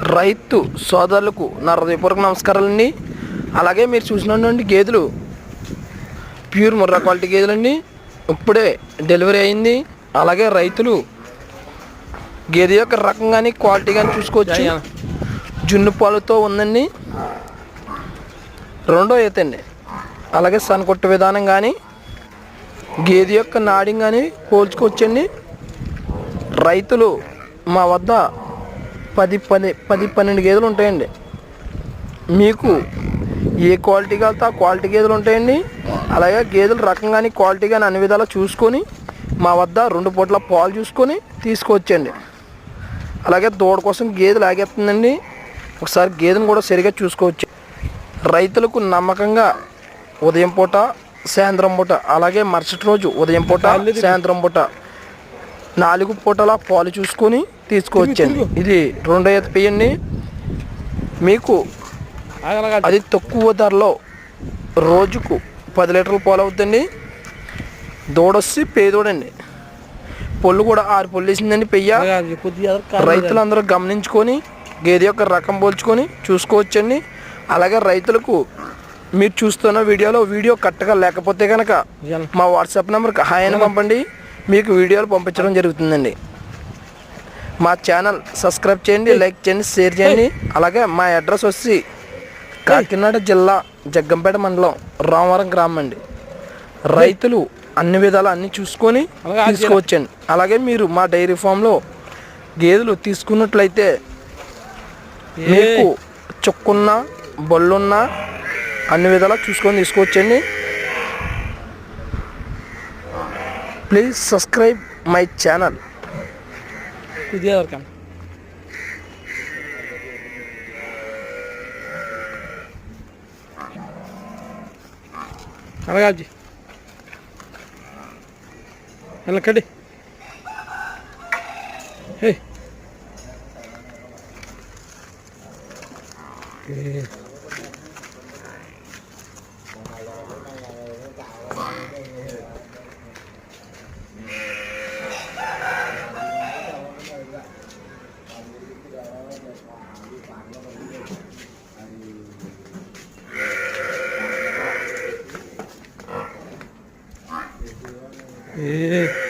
రైతు సోదరులకు నా హృదయపూర్వక నమస్కారాలండి. అలాగే మీరు చూసినటువంటి గేదెలు ప్యూర్ ముర్రా క్వాలిటీ గేదెలండి. ఇప్పుడే డెలివరీ అయింది. అలాగే రైతులు గేదె యొక్క రకం కానీ క్వాలిటీ కానీ చూసుకోవచ్చు. జున్ను పాలతో ఉందండి. రెండో ఈత అండి. అలాగే సన్కొట్టు విధానం కానీ గేదె యొక్క నాడింగ్ కానీ పోల్చుకోవచ్చండి. రైతులు మా వద్ద 10-12 గేదెలు ఉంటాయండి. మీకు ఏ క్వాలిటీ కావాలితే ఆ క్వాలిటీ గేదెలు ఉంటాయండి. అలాగే గేదెల రకం కానీ క్వాలిటీ కానీ అన్ని విధాలా చూసుకొని మా వద్ద 2 పూట్ల పాలు చూసుకొని తీసుకొచ్చండి. అలాగే దూడ కోసం గేదెలు ఆగేస్తుందండి. ఒకసారి గేదెను కూడా సరిగా చూసుకోవచ్చు. రైతులకు నమ్మకంగా ఉదయం పూట సాయంత్రం పూట అలాగే మరుసటి రోజు ఉదయం పూట సాయంత్రం పూట 4 పూటల పాలు చూసుకొని తీసుకోవచ్చండి. ఇది రెండో ఈత పెయ్యండి. మీకు అది తక్కువ ధరలో రోజుకు 10 లీటర్ల పాలు అవుతుందండి. దూడొచ్చి పేదోడండి. పొల్లు కూడా 6 పొల్లు వేసిందండి పెయ్య. రైతులందరూ గమనించుకొని గేదె యొక్క రకం పోల్చుకొని చూసుకోవచ్చండి. అలాగే రైతులకు మీరు చూస్తున్న వీడియో కరెక్ట్గా లేకపోతే కనుక మా వాట్సాప్ నెంబర్కి హాయ్ అని పంపండి. మీకు వీడియోలు పంపించడం జరుగుతుందండి. మా ఛానల్ సబ్స్క్రైబ్ చేయండి, లైక్ చేయండి, షేర్ చేయండి. అలాగే మా అడ్రస్ వచ్చి కాకినాడ జిల్లా జగ్గంపేట మండలం రామవరం గ్రామం అండి. రైతులు అన్ని విధాలు అన్నీ చూసుకొని తీసుకోవచ్చండి. అలాగే మీరు మా డైరీ ఫామ్లో గేదెలు తీసుకున్నట్లయితే మీకు చుక్కున్న బొల్లున్న అన్ని విధాలా చూసుకొని తీసుకోవచ్చండి. Please subscribe my channel. అలాగే కడి ఏ